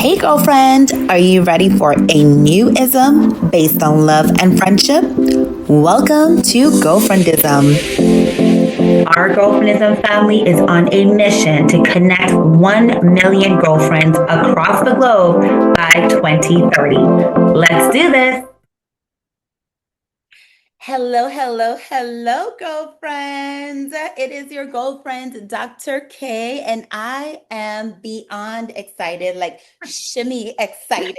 Hey, girlfriend, are you ready for a new ism based on love and friendship? Welcome to Girlfriendism. Our Girlfriendism family is on a mission to connect 1 million girlfriends across the globe by 2030. Let's do this. Hello, hello, hello, girlfriends. It is your girlfriend, Dr. K, and I am beyond excited, like shimmy excited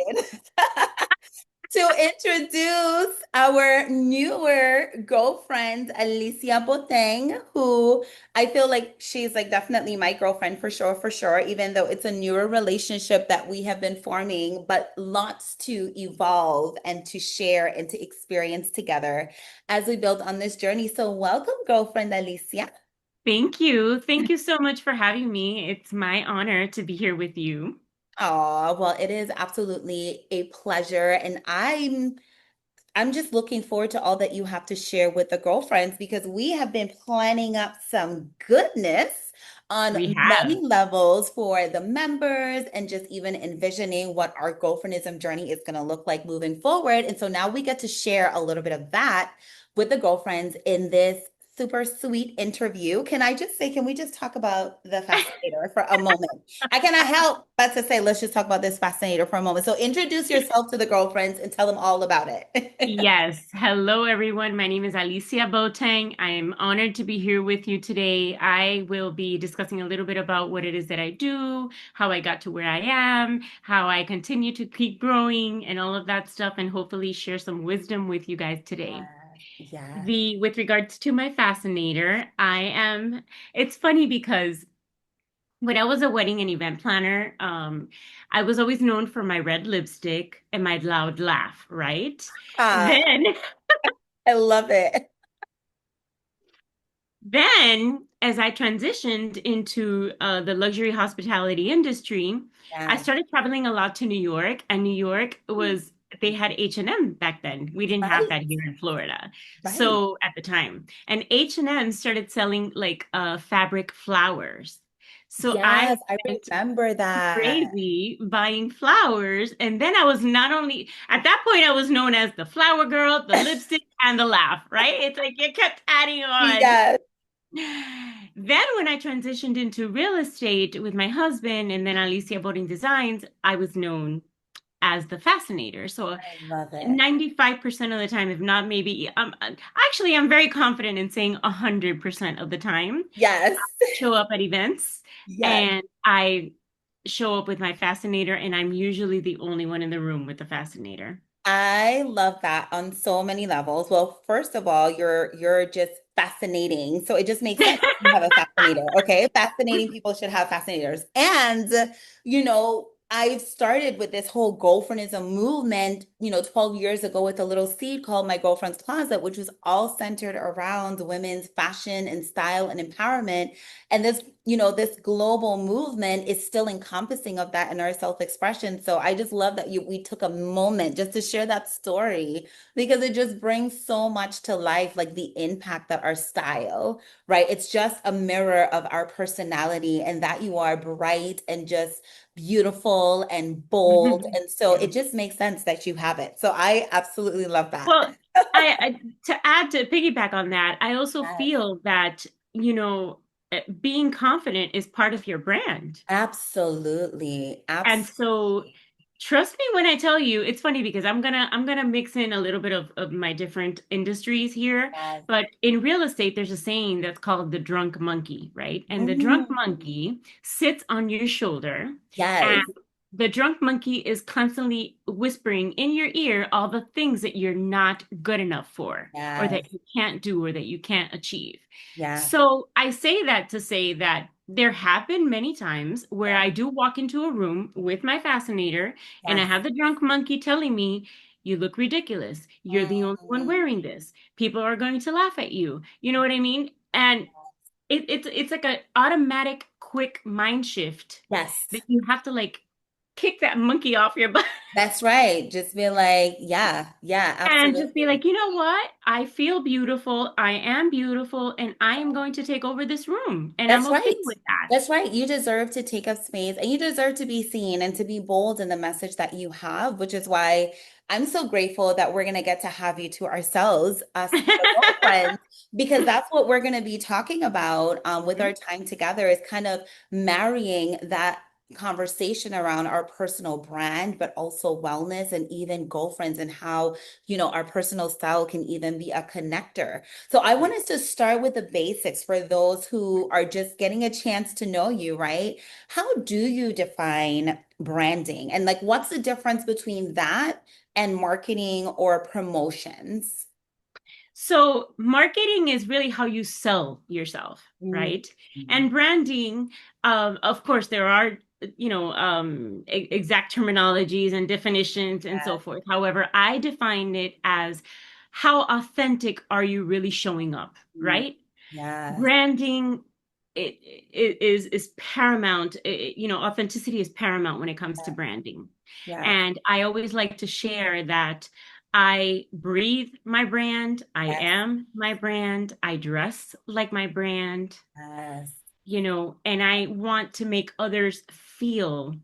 to introduce our newer girlfriend, Alicia Boateng, who I feel like she's like definitely my girlfriend for sure, even though it's a newer relationship that we have been forming, but lots to evolve and to share and to experience together as we build on this journey. So, welcome, girlfriend Alicia. Thank you. Thank you so much for having me. It's my honor to be here with you. Oh, well, it is absolutely a pleasure. And I'm just looking forward to all that you have to share with the girlfriends because we have been planning up some goodness on We have. many levels for the members and just even envisioning what our girlfriendism journey is going to look like moving forward. And so now we get to share a little bit of that with the girlfriends in this super sweet interview. Can I just say, can we just talk about the fascinator for a moment? I cannot help but to say, let's just talk about this fascinator for a moment. So introduce yourself to the girlfriends and tell them all about it. Yes. Hello, everyone. My name is Alicia Boateng. I am honored to be here with you today. I will be discussing a little bit about what it is that I do, how I got to where I am, how I continue to keep growing, and all of that stuff, and hopefully share some wisdom with you guys today. Yes. The with regards to my fascinator, it's funny because when I was a wedding and event planner, I was always known for my red lipstick and my loud laugh, right? Ah, Then, I love it. then as I transitioned into the luxury hospitality industry, I Yeah. started traveling a lot to New York, and New York was they had H&M back then. We didn't have Right, that here in Florida. right. So at the time, and H&M started selling like fabric flowers. So I Yes, I went remember that. crazy buying flowers. And then I was not only at that point, I was known as the flower girl, the lipstick, and the laugh, right? It's like you kept adding on. Yes, Then when I transitioned into real estate with my husband and then Alicia Boating Designs, I was known as the fascinator. So I love it. 95% of the time, if not maybe, actually, I'm very confident in saying 100% of the time, Yes, show up at events yes. and I show up with my fascinator, and I'm usually the only one in the room with the fascinator. I love that on so many levels. Well, first of all, you're just fascinating. So it just makes sense you have a fascinator. Okay. Fascinating people should have fascinators. And, I've started with this whole girlfriendism movement, 12 years ago with a little seed called My Girlfriend's Closet, which was all centered around women's fashion and style and empowerment. And this global movement is still encompassing of that in our self-expression. So I just love that we took a moment just to share that story because it just brings so much to life, like the impact that our style, right? It's just a mirror of our personality and that you are bright and just beautiful and bold. And so Yeah. it just makes sense that you have it. So I absolutely love that. Well, I to add to piggyback on that, I also Yes, feel that, being confident is part of your brand. absolutely. And Absolutely. so trust me when I tell you, it's funny because I'm gonna mix in a little bit of my different industries here. Yes. But in real estate, there's a saying that's called the drunk monkey, right? And the drunk Mm, monkey sits on your shoulder, and yes. the drunk monkey is constantly whispering in your ear all the things that you're not good enough for, or Yes. that you can't do, or that you can't achieve. Yes. So I say that to say that there have been many times where Yes. I do walk into a room with my fascinator and I Yes. have the drunk monkey telling me, "You look ridiculous. You're the only one Mm, wearing this. People are going to laugh at you." You know what I mean? And it's like an automatic quick mind shift yes. that you have to like kick that monkey off your butt That's right. Just be like, yeah, yeah, and just be absolutely. like, you know what? I feel beautiful. I am beautiful, and I am going to take over this room, and I'm That's okay right. with that. That's right. You deserve to take up space and you deserve to be seen and to be bold in the message that you have, which is why I'm so grateful that we're going to get to have you to ourselves, us, the girlfriends, because that's what we're going to be talking about with our time together is kind of marrying that conversation around our personal brand, but also wellness and even girlfriends and how, our personal style can even be a connector. So I want us to start with the basics for those who are just getting a chance to know you, right? How do you define branding? And like, what's the difference between that and marketing or promotions? So, marketing is really how you sell yourself, Mm, right? And branding, of course, there are, exact terminologies and definitions and so yes, forth. However, I define it as how authentic are you really showing up, mm, right? yes, Branding is paramount. Authenticity is paramount when it comes to branding. yes, And I always like to share that I breathe my brand, I yes, am my brand, I dress like my brand, yes, and I want to make others feel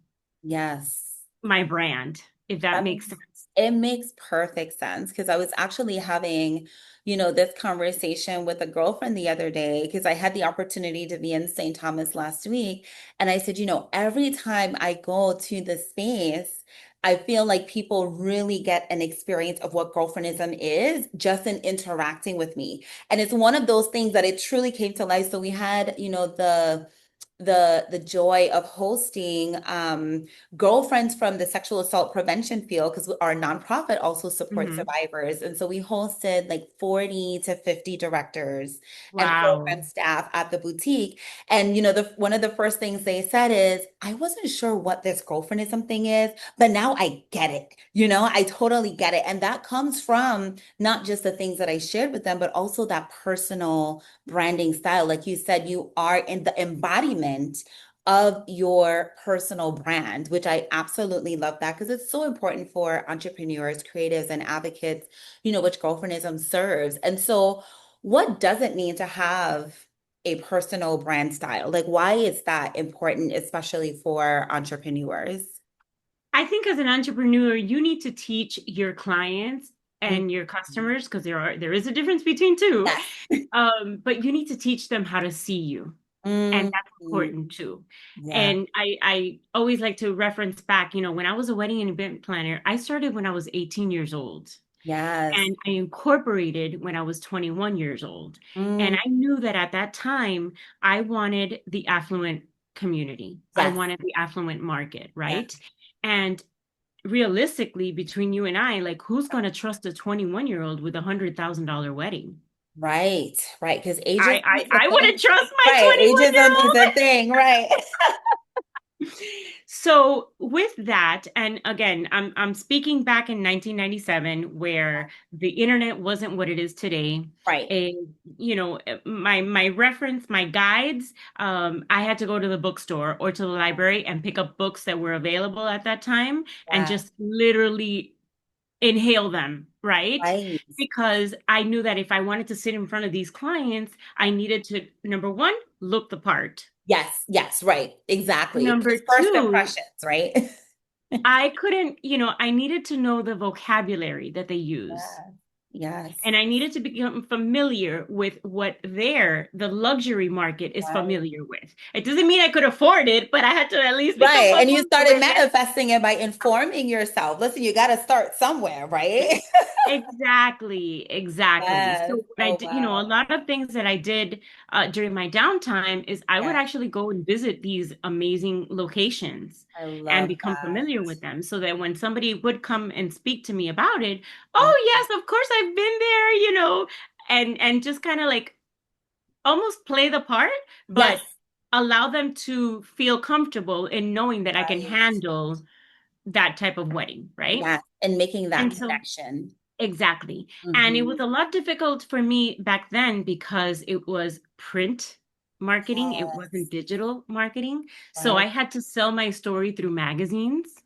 yes. my brand, if that That makes makes sense. it makes perfect sense because I was actually having, this conversation with a girlfriend the other day because I had the opportunity to be in St. Thomas last week. And I said, every time I go to the space, I feel like people really get an experience of what girlfriendism is just in interacting with me. And it's one of those things that it truly came to life. So we had, the joy of hosting girlfriends from the sexual assault prevention field because our nonprofit also supports Hmm. survivors. And so we hosted like 40 to 50 directors and Wow. program staff at the boutique. And one of the first things they said is, I wasn't sure what this girlfriendism thing is, but now I get it. I totally get it. And that comes from not just the things that I shared with them, but also that personal branding style. Like you said, you are in the embodiment of your personal brand, which I absolutely love that because it's so important for entrepreneurs, creatives, and advocates, which girlfriendism serves. And so, what does it mean to have a personal brand style? Like, why is that important, especially for entrepreneurs? I think as an entrepreneur, you need to teach your clients Mhm. and your customers, because there is a difference between two. Yes. But you need to teach them how to see you. And Mhm. that's important too. Yeah. And I always like to reference back, when I was a wedding and event planner, I started when I was 18 years old. Yes. And I incorporated when I was 21 years old. And Mm. I knew that at that time, I wanted the affluent community. I Yes. wanted the affluent market, Yeah. right? And realistically, between you and I, like, who's going to trust a 21-year-old with $100,000 wedding? Right. Right. Because I, ageism I is a I thing. wouldn't trust my Right. 21 year Ageism is a thing. Right. So with that, and again, I'm speaking back in 1997, where the internet wasn't what it is today. Right. And my reference, my guides, I had to go to the bookstore or to the library and pick up books that were available at that time and Yeah. just literally inhale them, right? Right. Because I knew that if I wanted to sit in front of these clients, I needed to, number one, look the part. Yes. Yes. Right. Exactly. Number Because first two, impressions, right? I couldn't, I needed to know the vocabulary that they use. Yeah. Yes. And I needed to become familiar with what the luxury market is Right. familiar with. It doesn't mean I could afford it, but I had to at least become Right. And you familiar started with it. manifesting it by informing yourself. Listen, you got to start somewhere, right? Exactly, exactly. Yes. So what I Oh, did, a wow. lot of things that I did during my downtime is I would Yeah. actually go and visit these amazing locations I and love become that. familiar with them, so that when somebody would come and speak to me about it, Yeah. oh yes, of course I've been there, and just kind of like almost play the part, but Yes. allow them to feel comfortable in knowing that I can Right. handle that type of wedding, right? Yes. And making that And so connection. exactly. And it Hmm. was a lot difficult for me back then because it was print marketing. It wasn't Yes. digital marketing. So I Right. had to sell my story through magazines.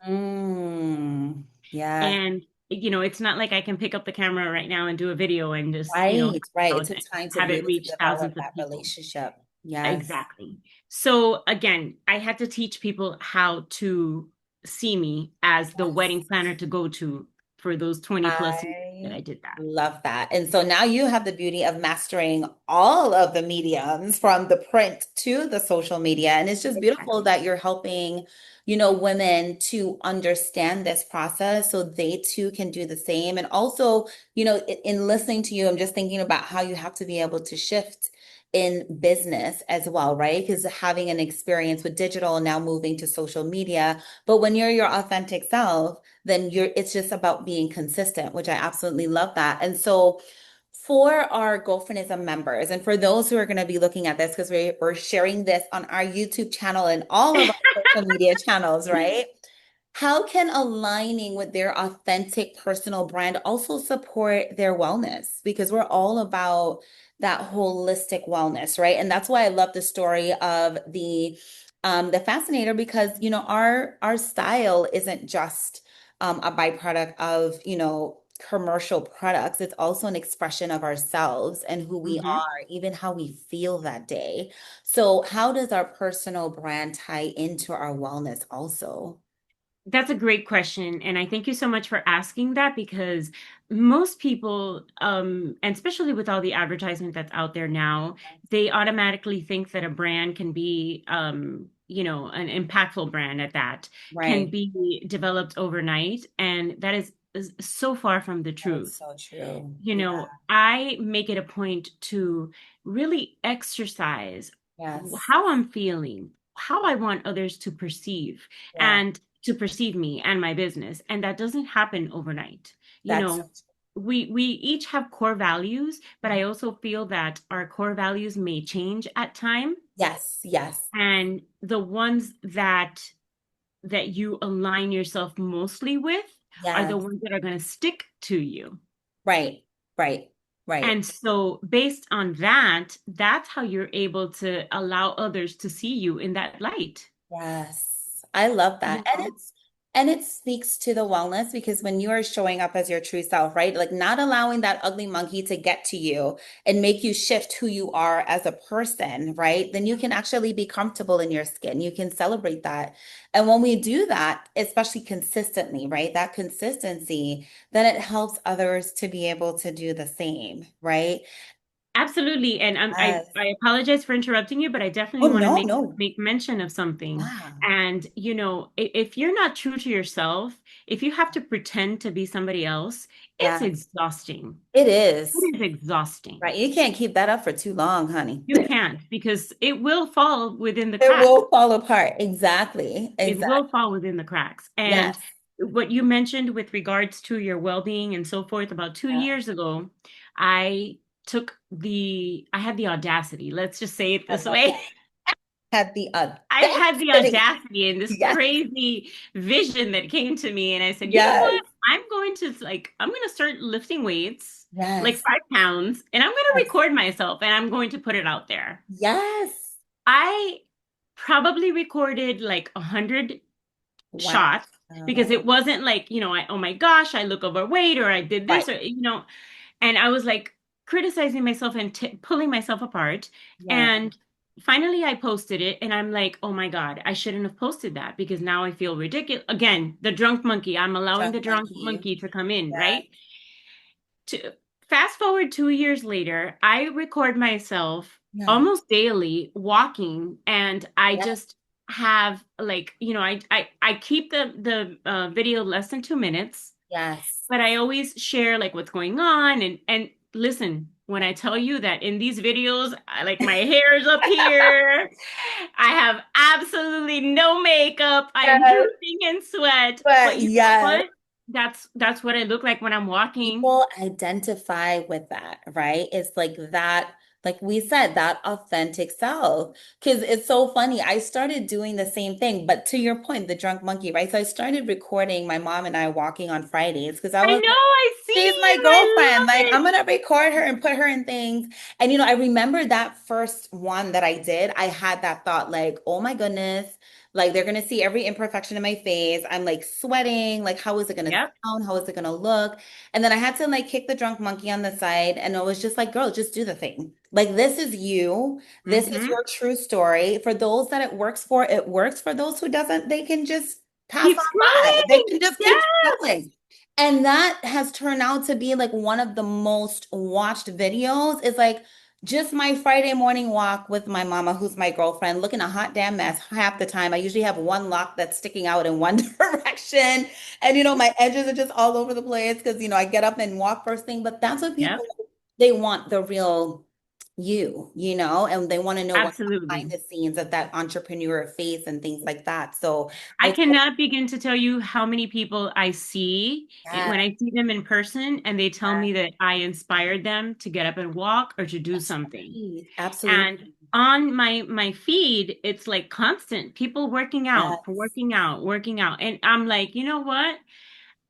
Yeah. And, it's not like I can pick up the camera right now and do a video and just, Right. Right. It out took and time to have be it able to reach develop thousands of that people. relationship. Yes. Exactly. So again, I had to teach people how to see me as the Yes. wedding planner to go to for those 20 plus years that I I did that. love that. And so now you have the beauty of mastering all of the mediums from the print to the social media. And it's just beautiful Exactly. that you're helping, women to understand this process so they too can do the same. And also, in listening to you, I'm just thinking about how you have to be able to shift in business as well, right? Because having an experience with digital and now moving to social media, but when you're your authentic self, then it's just about being consistent, which I absolutely love that. And so for our Girlfriendism members, and for those who are going to be looking at this, because we're sharing this on our YouTube channel and all of our social media channels, right? How can aligning with their authentic personal brand also support their wellness? Because we're all about that holistic wellness, right? And that's why I love the story of the fascinator, because our style isn't just a byproduct of commercial products. It's also an expression of ourselves and who we Mhm. are, even how we feel that day. So how does our personal brand tie into our wellness also? That's a great question. And I thank you so much for asking that because most people, and especially with all the advertisement that's out there now, they automatically think that a brand can be, an impactful brand at that, can Right. be developed overnight. And that is so far from the That is truth. so true. Yeah. I make it a point to really exercise Yes. how I'm feeling, how I want others to perceive Yeah. and to perceive me and my business. And that doesn't happen overnight. You That's so know, we each have core values, but true. I also feel that our core values may change at time. Yes. Yes. And the ones that you align yourself mostly with are the Yes. ones that are going to stick to you. Right. Right. Right. And so, based on that, that's how you're able to allow others to see you in that light. Yes, I love that. You And know, it speaks to the wellness, because when you are showing up as your true self, right? Like not allowing that ugly monkey to get to you and make you shift who you are as a person, right? Then you can actually be comfortable in your skin. You can celebrate that. And when we do that, especially consistently, right? That consistency, then it helps others to be able to do the same, right? absolutely. And Yes. I apologize for interrupting you, but I Oh, definitely want to no, no. make mention of something. Yeah. And if you're not true to yourself, if you have to pretend to be somebody else, it's Yes, exhausting. it is. It is exhausting. Right. You can't keep that up for too long, honey. You can't because it will fall within the It cracks. will fall apart. Exactly. It Exactly. will fall within the cracks. And Yes. what you mentioned with regards to your well-being and so forth, about two Yeah. years ago, I I had the audacity, let's just say it I this love way. that. Had the I had the audacity. audacity and this Yes. crazy vision that came to me. And I said, you know Yes. what? I'm going to start lifting weights, like Yes. 5 pounds, and I'm going to Yes. record myself and I'm going to put it out there. Yes. I probably recorded like 100 Wow. shots because it wasn't like, oh my gosh, I look overweight or I did Right. this and I was like criticizing myself and pulling myself apart. Yeah. And finally I posted it and I'm like, oh my God, I shouldn't have posted that because now I feel ridiculous. Again, the drunk monkey, I'm allowing the Drunk drunk monkey. monkey to come in, Yes. right? To fast forward 2 years later, I record myself Yeah. almost daily walking, and I Yes. just have like, I keep the video less than 2 minutes, Yes. but I always share like what's going on and listen. When I tell you that in these videos, like my hair is up here, I have absolutely no makeup. I am Yes. dripping in sweat. But But you know yes. what? That's what I look like when I'm walking. People identify with that, right? It's like that, like we said, that authentic self. Because it's so funny. I started doing the same thing, but to your point, the drunk monkey, right? So I started recording my mom and I walking on Fridays because I I was know, like, I see She's my I girlfriend. love Like, it. I'm gonna record her and put her in things. And I remember that first one that I did. I had that thought, like, oh my goodness, like they're gonna see every imperfection in my face. I'm like sweating. Like, how is it gonna Yep. sound? How is it gonna look? And then I had to like kick the drunk monkey on the side, and it was just like, girl, just do the thing. Like, this is you. This is Hmm. your true story. For those that it works for, it works. For those who doesn't, they can just pass Keep on by. They scrolling. can just keep Yes. scrolling. And that has turned out to be like one of the most watched videos. Is like just my Friday morning walk with my mama, who's my girlfriend, looking a hot damn mess half the time. I usually have one lock that's sticking out in one direction. And my edges are just all over the place because I get up and walk first thing. But that's what people Yep. they want, the real and they want to know what's behind Absolutely. the scenes of that entrepreneur face and things like that. So I I cannot begin to tell you how many people I see yeah, when I see them in person and they tell me that I inspired them to get up and walk or to do that's something. right. Absolutely. And on my feed, it's like constant people Yes. working out, working out. And I'm like, you know what?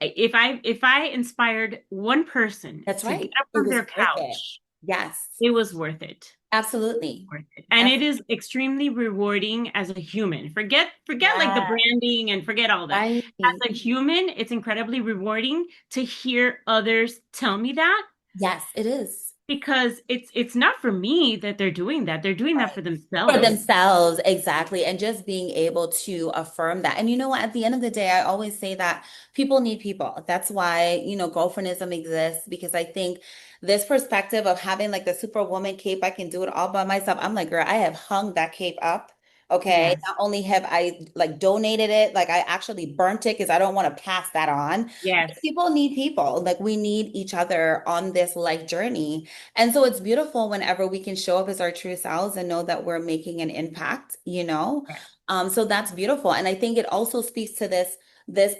If I inspired one person That's to get right. up It from was their worth it. couch, Yes, it was worth it. absolutely. Worth it. And it is extremely rewarding as a human. Forget like the Yeah, branding and forget all that. right. As a human, it's incredibly rewarding to hear others tell me that Yes, it is. because it's not for me that they're doing that. They're doing that Right. for For themselves. themselves, exactly. And just being able to affirm that. And you know what? At the end of the day, I always say that people need people. That's why, girlfriendism exists because I think this perspective of having like the superwoman cape, I can do it all by myself. I'm like, girl, I have hung that cape up. Okay. Yes. Not only have I like donated it, like I actually burnt it because I don't want to pass that on. But Yes. people need people. Like we need each other on this life journey. And so it's beautiful whenever we can show up as our true selves and know that we're making an impact. Yes. So that's beautiful. And I think it also speaks to this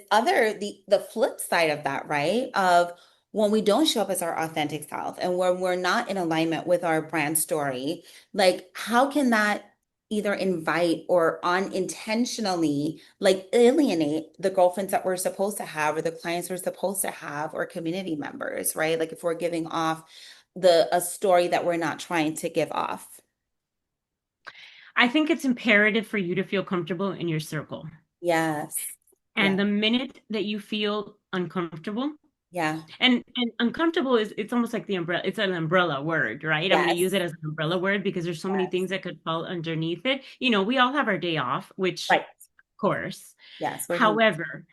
other the flip side of that, right? Of when we don't show up as our authentic self and when we're not in alignment with our brand story, like how can that either invite or unintentionally like alienate the girlfriends that we're supposed to have or the clients we're supposed to have or community members, right? Like if we're giving off the a story that we're not trying to give off. I think it's imperative for you to feel comfortable in your circle. Yes. And Yeah. the minute that you feel uncomfortable, Yeah. and uncomfortable is it's almost like the umbrella, it's an umbrella word, right? I'm going to use Yes. it as an umbrella word because there's so many Yes. things that could fall underneath it. We all have our day off, which Right. of course. Yes. We're human. However,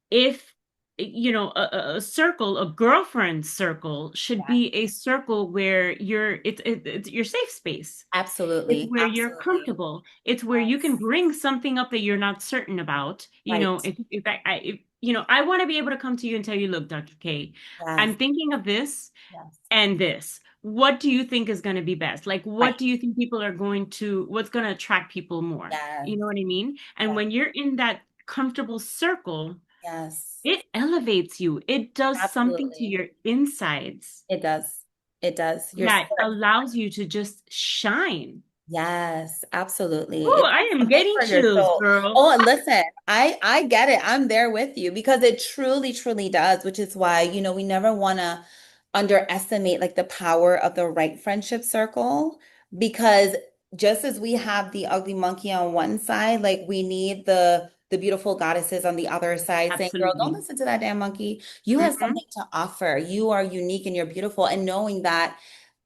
if a circle, a girlfriend circle should Yeah. be a circle where it's your safe space. It's Absolutely. where you're Absolutely. comfortable. It's where you can Yes. bring something up that you're not certain about. Right. If I want to be able to come to you and tell you, look, Dr. K, Yes. I'm thinking of this Yes. and this. What do you think is going to be best? Like, Right. what do you think what's going to attract people more? Yes. You know what I mean? And Yes. when you're in that comfortable circle, Yes. it elevates you. It does something to Absolutely. your insides It does. It does. Your that spirit. allows you to just shine. Yes, absolutely. Oh, It I does am something getting for your chills, soul. girl. Oh, and listen, I get it. I'm there with you because it truly, truly does, which is why, we never want to underestimate like the power of the right friendship circle because just as we have the ugly monkey on one side, like we need the beautiful goddesses on the other side saying, girl, don't Absolutely. listen to that damn monkey. You have Hmm. something to offer. You are unique and you're beautiful. And knowing that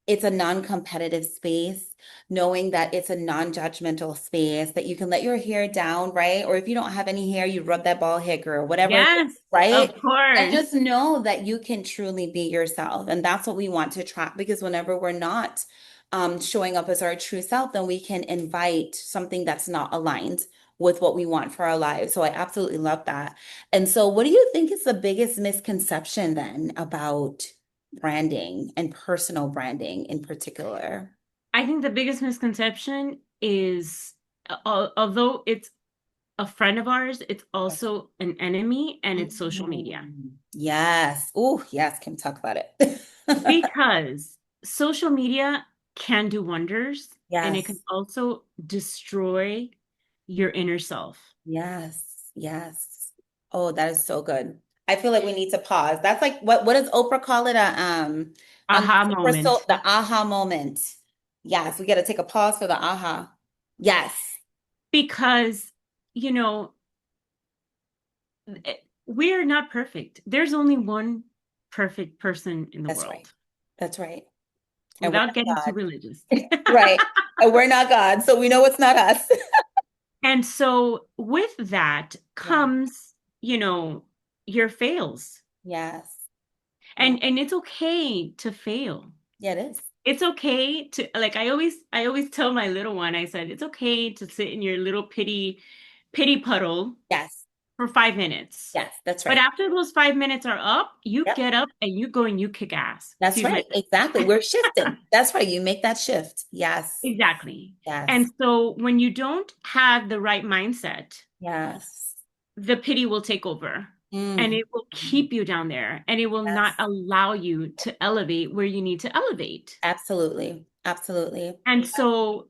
it's a non-competitive space, knowing that it's a non-judgmental space, that you can let your hair down, right? Or if you don't have any hair, you rub that bald head, girl, whatever it is, Yes, right? of And just course. know that you can truly be yourself. And that's what we want to attract because whenever we're not showing up as our true self, then we can invite something that's not aligned with what we want for our lives. So I absolutely love that. And so, what do you think is the biggest misconception then about branding and personal branding in particular? I think the biggest misconception is, although it's a friend of ours, it's Yes. also an enemy, and it's social media. Yes. Oh, yes, Kim, talk about it. Because social media can do wonders, and it can Yes. also destroy your inner self. Yes. Yes. Oh, that is so good. I feel like we need to pause. That's like what does Oprah call it? On Aha Super Soul, moment. the aha moment. Yes, we got to take a pause for the aha. Yes, Because, you know, we're not perfect. There's only one perfect person in the that's right. world, That's right. And we're without getting too not religious. God. Right. And we're not God, so we know it's not us. And so with that Yeah. comes, your fails. Yes. Yeah. And it's okay to fail. Yeah, it is. It's okay to, like, I always tell my little one, I said, it's okay to sit in your little pity puddle Yes. for 5 minutes. Yes, that's But right. after those 5 minutes are up, you Yep. get up and you go and you kick ass. That's Excuse my right. Exactly. French. We're shifting. That's right. You make that shift. Yes. Exactly. Yes. And so when you don't have the right mindset, Yes. the pity will take over and Mhm. it will keep you down there and it will not Yes. allow you to elevate where you need to elevate. Absolutely. Absolutely. And so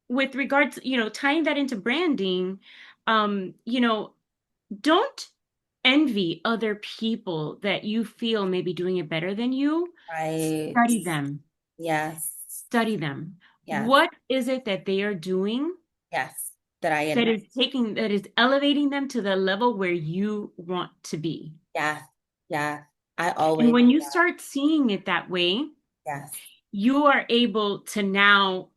with regards, tying that into branding, um, you know, don't envy other people that you feel may be doing it better than you. Right. Study them. Yes. Study them. Yes. What is it that they are doing Yes. That I that admit. is elevating them to the level where you want to be? Yes. Yeah. I And always, when you start seeing it that way, yes. you are able to now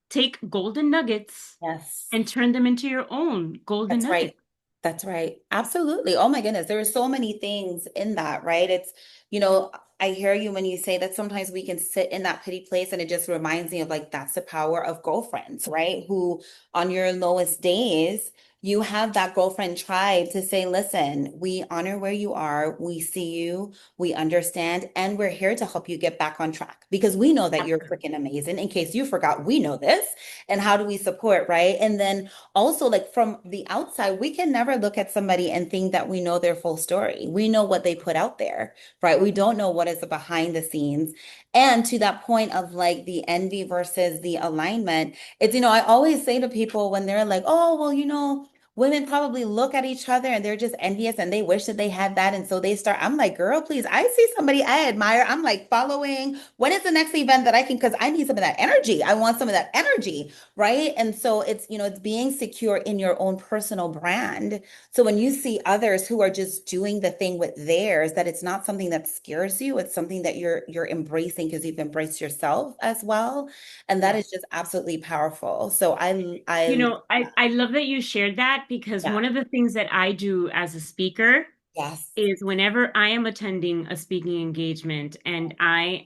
take golden nuggets Yes. and turn them into your own golden That's right. nuggets. That's right. Absolutely. Oh my goodness. There are so many things in that, right? It's, you know, I hear you when you say that sometimes we can sit in that pity place and it just reminds me of like that's the power of girlfriends, right? Who on your lowest days, you have that girlfriend tribe to say, listen, we honor where you are, we see you, we understand, and we're here to help you get back on track because we know that you're freaking amazing. In case you forgot, we know this. And how do we support, right? And then also like from the outside, we can never look at somebody and think that we know their full story. We know what they put out there, right? We don't know what is behind the scenes. And to that point of like the envy versus the alignment, it's, I always say to people when they're like, oh, well, women probably look at each other and they're just envious and they wish that they had that. And so they start, I'm like, girl, please, I see somebody I admire. I'm like following. When is the next event that I can, because I need some of that energy. I want some of that energy, right? And so it's, it's being secure in your own personal brand. So when you see others who are just doing the thing with theirs, that it's not something that scares you, it's something that you're embracing because you've embraced yourself as well. And that Yeah. is just absolutely powerful. So I I love that you shared that because yeah, one of the things that I do as a speaker yes, is whenever I am attending a speaking engagement and I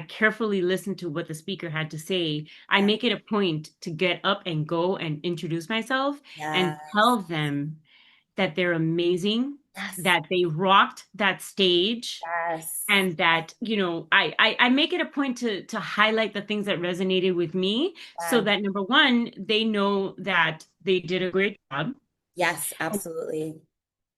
carefully listen to what the speaker had to say, I yeah, make it a point to get up and go and introduce myself and yes, tell them that they're amazing, yes, that they rocked that stage, yes, and that, I make it a point to highlight the things that resonated with me so yes, that number one, they know that they did a great job, yes, absolutely.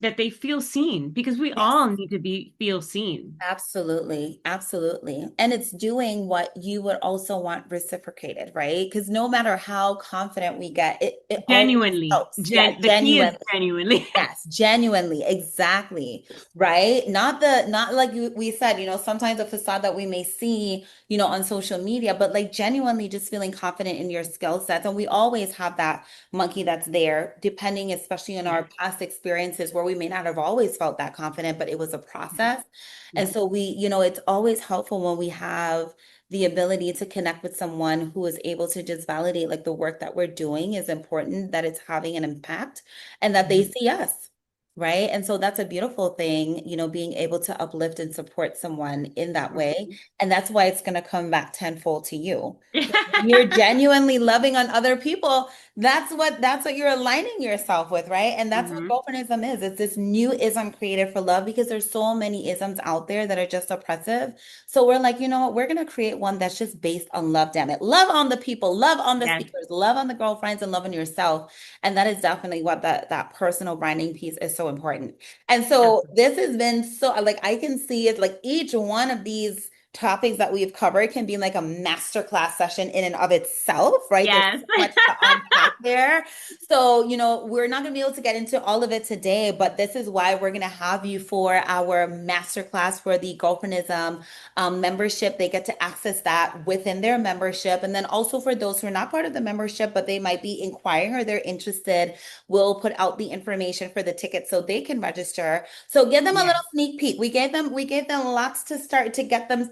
that they feel seen because we Yes. all need to be feel seen. Absolutely, absolutely. And it's doing what you would also want reciprocated, right? Because no matter how confident we get, it always Genuinely. helps. Yeah, The key is genuinely. genuinely. Yes, genuinely, exactly, right? Not like we said, sometimes the facade that we may see, on social media, but like genuinely just feeling confident in your skill sets. And we always have that monkey that's there, depending, especially on Yeah. our past experiences where we may not have always felt that confident, but it was a process. And Yeah. so it's always helpful when we have the ability to connect with someone who is able to just validate like the work that we're doing is important, that it's having an impact and that they Mhm. see us, right? And so that's a beautiful thing, being able to uplift and support someone in that way. And that's why it's going to come back tenfold to you. When you're genuinely loving on other people, that's what you're aligning yourself with, right? And that's what Mhm. girlfriendism is. It's this new ism created for love because there's so many isms out there that are just oppressive. So we're like, you know what? We're gonna create one that's just based on love, damn it. Love on the people, love on the Yes, speakers, love on the girlfriends, and love on yourself. And that is definitely what that personal branding piece is so important. And so absolutely. this has been so like I can see it like each one of these topics that we've covered can be like a masterclass session in and of itself, right? There's Yes. so much to unpack there. So, we're not going to be able to get into all of it today, but this is why we're going to have you for our masterclass for the Girlfriendism membership. They get to access that within their membership. And then also for those who are not part of the membership, but they might be inquiring or they're interested, we'll put out the information for the tickets so they can register. So give them a Yeah. little sneak peek. We gave them lots to start to get them,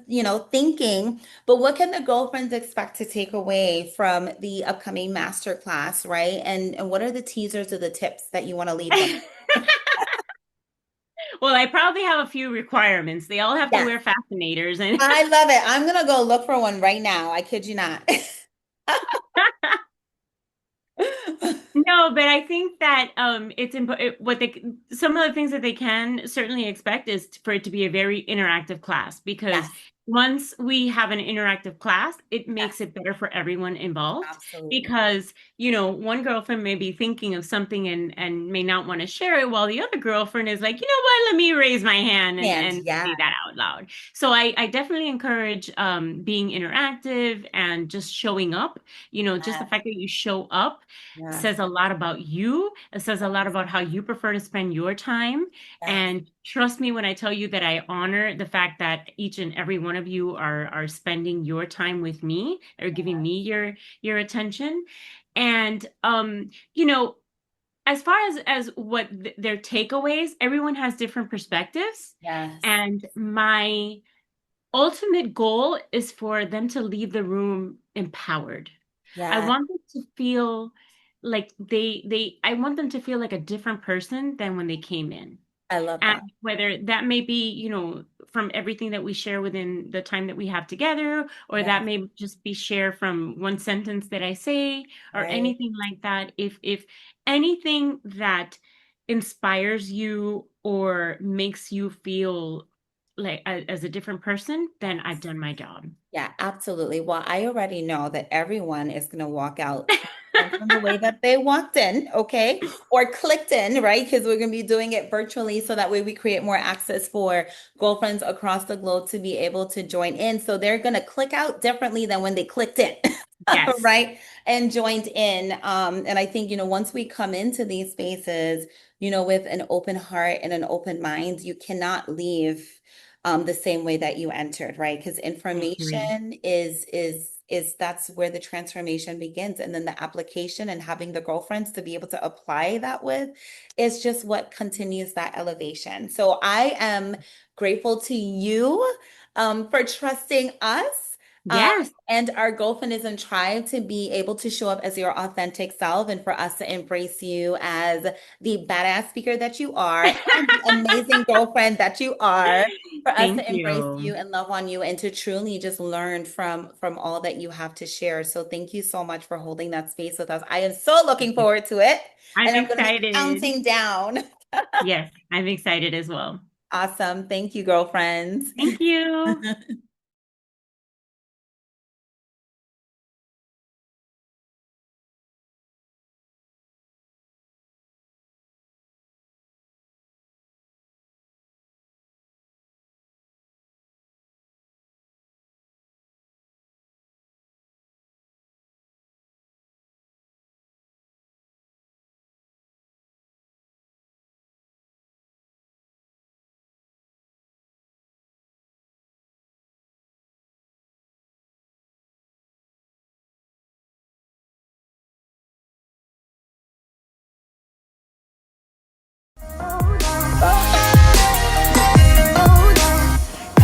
thinking. But what can the girlfriends expect to take away from the upcoming master class, right? And what are the teasers or the tips that you want to leave them? Well, I probably have a few requirements. They all have to Yes, wear fascinators and I love it. I'm gonna go look for one right now. I kid you not. no, but I think that it's important. What they some of the things that they can certainly expect is for it to be a very interactive class because Yes, once we have an interactive class, it makes yes, it better for everyone involved. absolutely. Because one girlfriend may be thinking of something and may not want to share it, while the other girlfriend is like, you know what, let me raise my hand and And and yeah, say that out loud. So I definitely encourage being interactive and just showing up. Just the yes, fact that you show up yes, says a lot about you. It says a lot about how you prefer to spend your time. yes, And trust me when I tell you that I honor the fact that each and every one of you are spending your time with me or giving me your attention. And as far as what their takeaways, everyone has different perspectives. yes, And my ultimate goal is for them to leave the room empowered. I yes. want them to feel like I want them to feel like a different person than when they came in. I love And that. whether that may be, from everything that we share within the time that we have together, or that Yes, may just be shared from one sentence that I say, or right. anything like that. If anything that inspires you or makes you feel like as a different person, then I've done my job. Yeah, absolutely. Well, I already know that everyone is going to walk out different from the way that they walked in, okay? Or clicked in, right? Because we're going to be doing it virtually so that way we create more access for girlfriends across the globe to be able to join in. So they're going to click out differently than when they clicked in. Yes. Right? And joined in. And I think, once we come into these spaces, with an open heart and an open mind, you cannot leave the same way that you entered, right? Because I agree. information is that's where the transformation begins. And then the application and having the girlfriends to be able to apply that with is just what continues that elevation. So I am grateful to you for trusting us. Um, Yes. and our Girlfriendism tribe to be able to show up as your authentic self and for us to embrace you as the badass speaker that you are and the amazing girlfriend that you are, for us Thank to embrace you you. and love on you and to truly just learn from all that you have to share. So thank you so much for holding that space with us. I am so looking forward to it, I'm and I'm going to be excited. counting down. Yes, I'm excited as well. Awesome. Thank you, girlfriends. Thank you.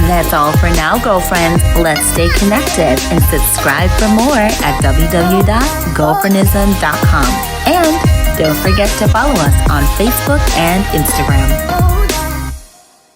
That's all for now, girlfriends. Let's stay connected and subscribe for more at www.girlfriendism.com. And don't forget to follow us on Facebook and Instagram.